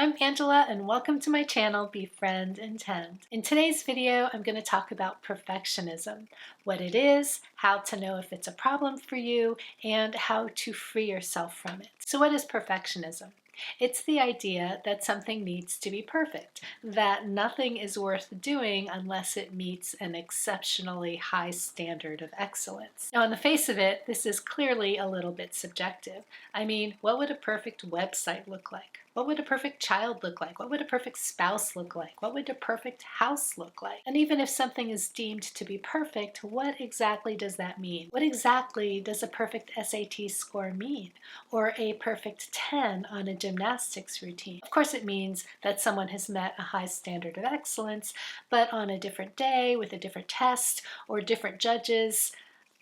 I'm Angela and welcome to my channel, Befriend Intend. In today's video, I'm going to talk about perfectionism, what it is, how to know if it's a problem for you, and how to free yourself from it. So what is perfectionism? It's the idea that something needs to be perfect, that nothing is worth doing unless it meets an exceptionally high standard of excellence. Now, on the face of it, this is clearly a little bit subjective. I mean, what would a perfect website look like? What would a perfect child look like? What would a perfect spouse look like? What would a perfect house look like? And even if something is deemed to be perfect, what exactly does that mean? What exactly does a perfect SAT score mean? Or a perfect 10 on a gymnastics routine? Of course, it means that someone has met a high standard of excellence, but on a different day with a different test or different judges,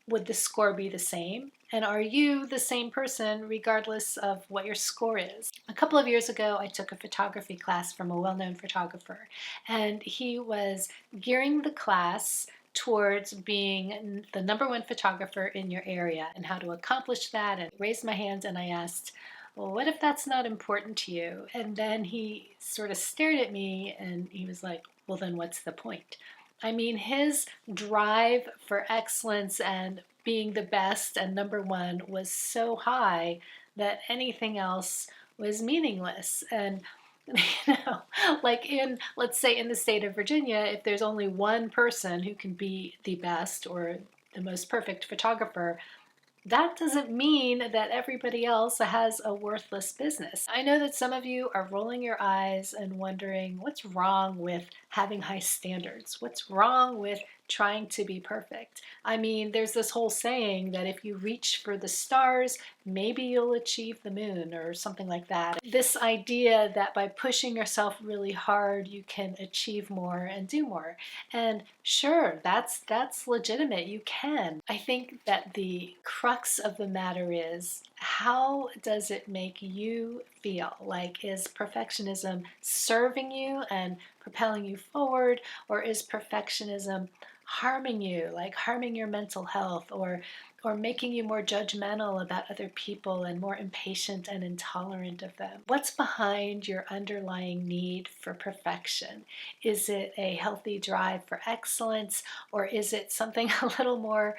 would the score be the same? And are you the same person regardless of what your score is? A couple of years ago, I took a photography class from a well-known photographer, and he was gearing the class towards being the #1 photographer in your area and how to accomplish that. And I raised my hand and I asked, well, what if that's not important to you? And then he sort of stared at me and he was like, well, then what's the point? I mean, his drive for excellence and being the best and #1 was so high that anything else was meaningless. And like let's say in the state of Virginia, if there's only one person who can be the best or the most perfect photographer, that doesn't mean that everybody else has a worthless business. I know that some of you are rolling your eyes and wondering what's wrong with having high standards? What's wrong with trying to be perfect? I mean, there's this whole saying that if you reach for the stars, maybe you'll achieve the moon or something like that. This idea that by pushing yourself really hard, you can achieve more and do more. And sure, that's legitimate. You can. I think that the crux of the matter is, how does it make you feel? Like, is perfectionism serving you and propelling you forward, or is perfectionism harming you, like harming your mental health, or making you more judgmental about other people and more impatient and intolerant of them? What's behind your underlying need for perfection? Is it a healthy drive for excellence, or is it something a little more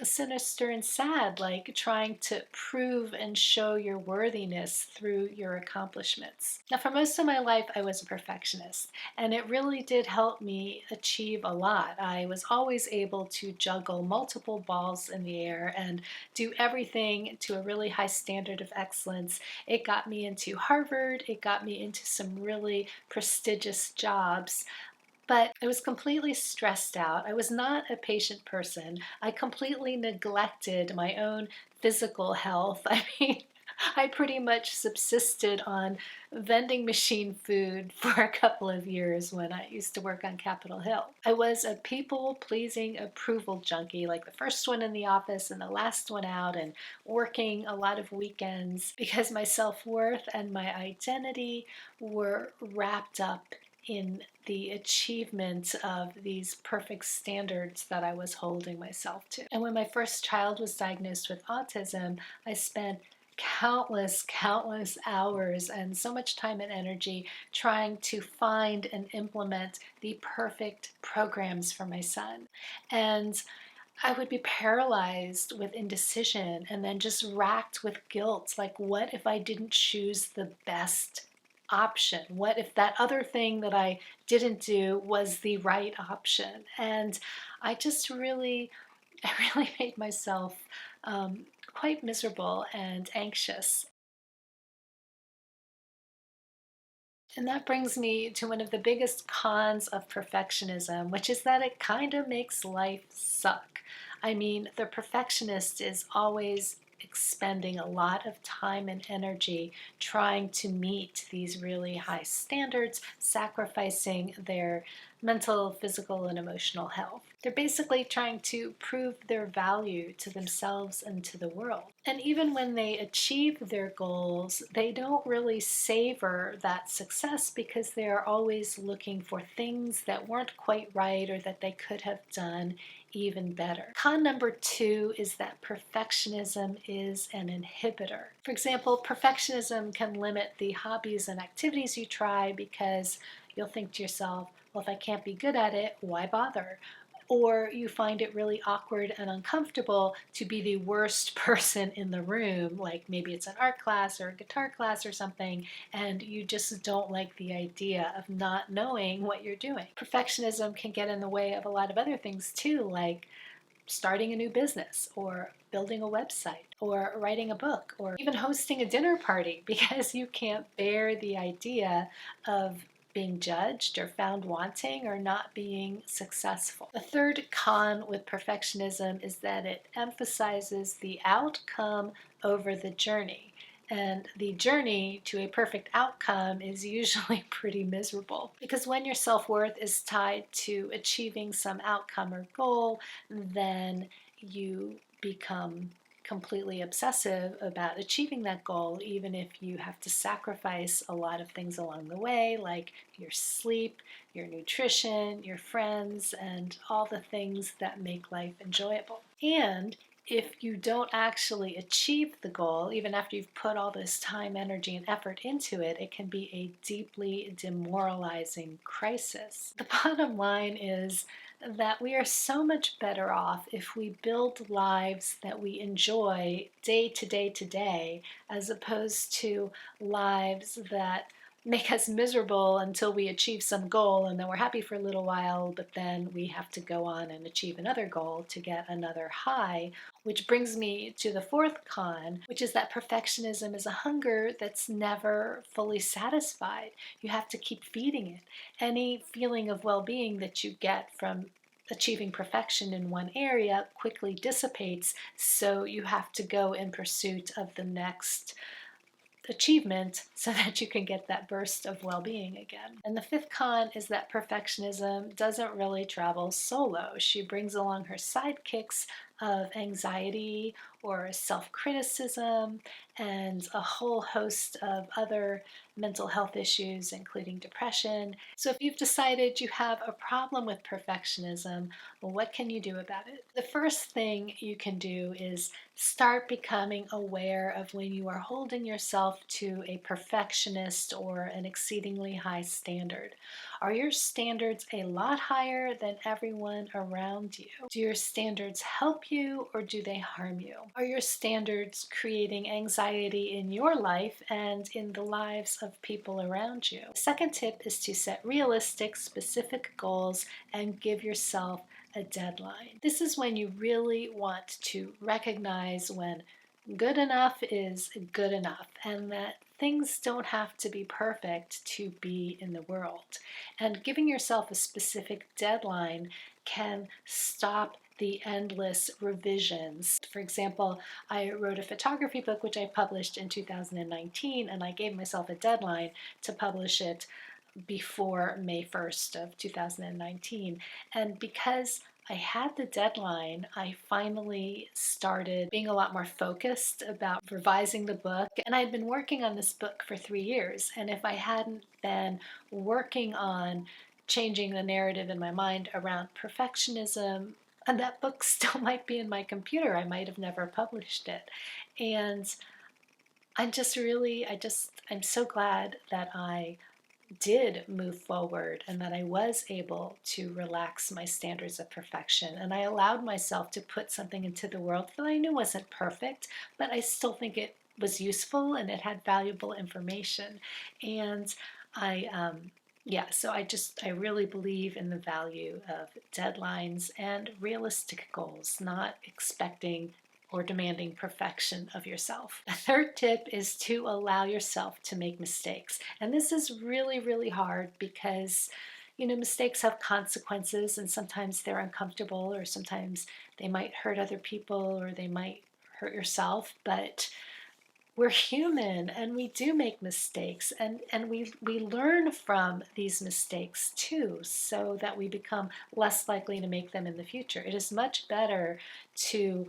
sinister and sad, like trying to prove and show your worthiness through your accomplishments? Now, for most of my life, I was a perfectionist, and it really did help me achieve a lot. I was always able to juggle multiple balls in the air and do everything to a really high standard of excellence. It got me into Harvard, it got me into some really prestigious jobs. But I was completely stressed out. I was not a patient person. I completely neglected my own physical health. I mean, I pretty much subsisted on vending machine food for a couple of years when I used to work on Capitol Hill. I was a people-pleasing approval junkie, like the first one in the office and the last one out, and working a lot of weekends because my self-worth and my identity were wrapped up in the achievement of these perfect standards that I was holding myself to. And when my first child was diagnosed with autism, I spent countless hours and so much time and energy trying to find and implement the perfect programs for my son. And I would be paralyzed with indecision and then just racked with guilt. Like, what if I didn't choose the best option? What if that other thing that I didn't do was the right option? And I just really, I really made myself quite miserable and anxious. And that brings me to one of the biggest cons of perfectionism, which is that it kind of makes life suck. I mean, the perfectionist is always expending a lot of time and energy trying to meet these really high standards, sacrificing their mental, physical, and emotional health. They're basically trying to prove their value to themselves and to the world. And even when they achieve their goals, they don't really savor that success because they're always looking for things that weren't quite right or that they could have done even better. Con number 2 is that perfectionism is an inhibitor. For example, perfectionism can limit the hobbies and activities you try because you'll think to yourself, well, if I can't be good at it, why bother? Or you find it really awkward and uncomfortable to be the worst person in the room, like maybe it's an art class or a guitar class or something, and you just don't like the idea of not knowing what you're doing. Perfectionism can get in the way of a lot of other things too, like starting a new business or building a website or writing a book or even hosting a dinner party because you can't bear the idea of being judged or found wanting or not being successful. The third con with perfectionism is that it emphasizes the outcome over the journey. And the journey to a perfect outcome is usually pretty miserable because when your self-worth is tied to achieving some outcome or goal, then you become completely obsessive about achieving that goal, even if you have to sacrifice a lot of things along the way, like your sleep, your nutrition, your friends, and all the things that make life enjoyable. And if you don't actually achieve the goal, even after you've put all this time, energy, and effort into it, it can be a deeply demoralizing crisis. The bottom line is that we are so much better off if we build lives that we enjoy day to day to day, as opposed to lives that make us miserable until we achieve some goal, and then we're happy for a little while, but then we have to go on and achieve another goal to get another high. Which brings me to the fourth con, which is that perfectionism is a hunger that's never fully satisfied. You have to keep feeding it. Any feeling of well-being that you get from achieving perfection in one area quickly dissipates, so you have to go in pursuit of the next achievement so that you can get that burst of well-being again. And the fifth con is that perfectionism doesn't really travel solo. She brings along her sidekicks of anxiety or self-criticism and a whole host of other mental health issues, including depression. So if you've decided you have a problem with perfectionism, well, what can you do about it? The first thing you can do is start becoming aware of when you are holding yourself to a perfectionist or an exceedingly high standard. Are your standards a lot higher than everyone around you? Do your standards help you or do they harm you? Are your standards creating anxiety in your life and in the lives of people around you? The second tip is to set realistic, specific goals and give yourself a deadline. This is when you really want to recognize when good enough is good enough and that things don't have to be perfect to be in the world. And giving yourself a specific deadline can stop the endless revisions. For example, I wrote a photography book which I published in 2019, and I gave myself a deadline to publish it before May 1st of 2019. And because I had the deadline, I finally started being a lot more focused about revising the book. And I had been working on this book for 3 years. And if I hadn't been working on changing the narrative in my mind around perfectionism, and that book still might be in my computer, I might have never published it. And I'm so glad that I did move forward and that I was able to relax my standards of perfection. And I allowed myself to put something into the world that I knew wasn't perfect, but I still think it was useful and it had valuable information. And I really believe in the value of deadlines and realistic goals, not expecting or demanding perfection of yourself. The third tip is to allow yourself to make mistakes. And this is really, really hard because, mistakes have consequences and sometimes they're uncomfortable or sometimes they might hurt other people or they might hurt yourself, but we're human and we do make mistakes and we learn from these mistakes too so that we become less likely to make them in the future. It is much better to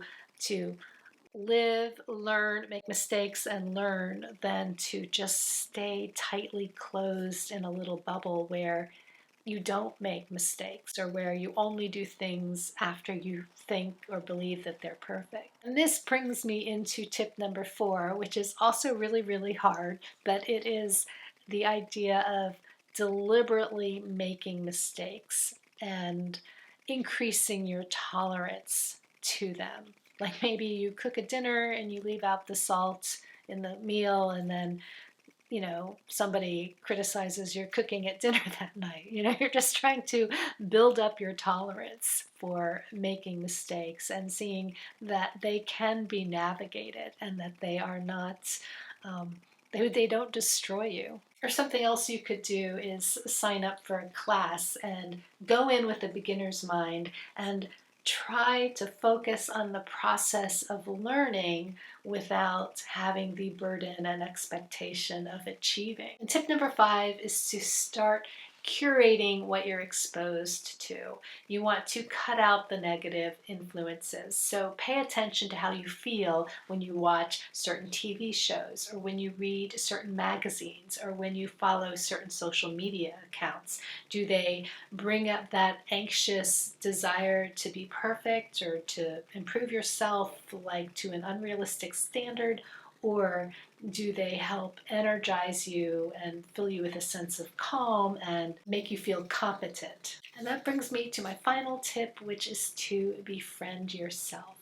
live, learn, make mistakes, and learn than to just stay tightly closed in a little bubble where you don't make mistakes, or where you only do things after you think or believe that they're perfect. And this brings me into tip number 4, which is also really, really hard, but it is the idea of deliberately making mistakes and increasing your tolerance to them. Like maybe you cook a dinner and you leave out the salt in the meal, and then somebody criticizes your cooking at dinner that night. You're just trying to build up your tolerance for making mistakes and seeing that they can be navigated and that they are not, they don't destroy you. Or something else you could do is sign up for a class and go in with a beginner's mind and try to focus on the process of learning without having the burden and expectation of achieving. And tip number 5 is to start curating what you're exposed to. You want to cut out the negative influences. So pay attention to how you feel when you watch certain TV shows, or when you read certain magazines, or when you follow certain social media accounts. Do they bring up that anxious desire to be perfect or to improve yourself, like to an unrealistic standard? Or do they help energize you and fill you with a sense of calm and make you feel competent? And that brings me to my final tip, which is to befriend yourself.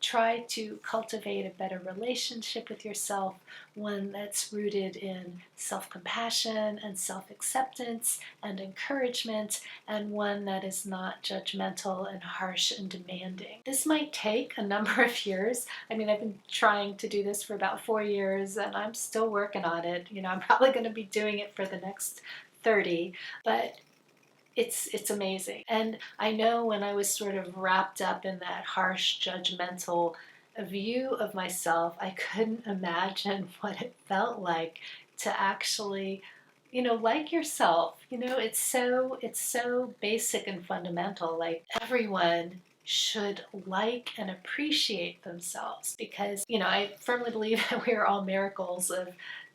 Try to cultivate a better relationship with yourself, one that's rooted in self-compassion and self-acceptance and encouragement, and one that is not judgmental and harsh and demanding. This might take a number of years. I mean, I've been trying to do this for about 4 years, and I'm still working on it. I'm probably going to be doing it for the next 30, but it's amazing. And I know when I was sort of wrapped up in that harsh, judgmental view of myself, I couldn't imagine what it felt like to actually, like yourself. It's so basic and fundamental. Like, everyone should like and appreciate themselves, because I firmly believe that we are all miracles of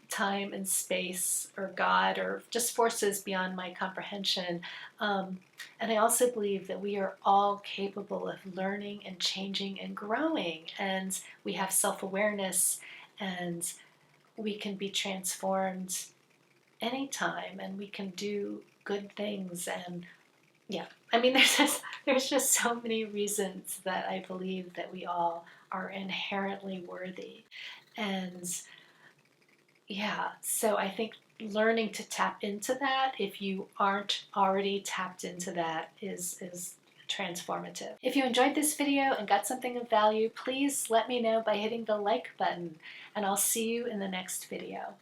time and space, or God, or just forces beyond my comprehension. And I also believe that we are all capable of learning and changing and growing, and we have self-awareness, and we can be transformed anytime, and we can do good things. And yeah, I mean, there's just so many reasons that I believe that we all are inherently worthy. And yeah, so I think learning to tap into that, if you aren't already tapped into that, is transformative. If you enjoyed this video and got something of value, please let me know by hitting the like button, and I'll see you in the next video.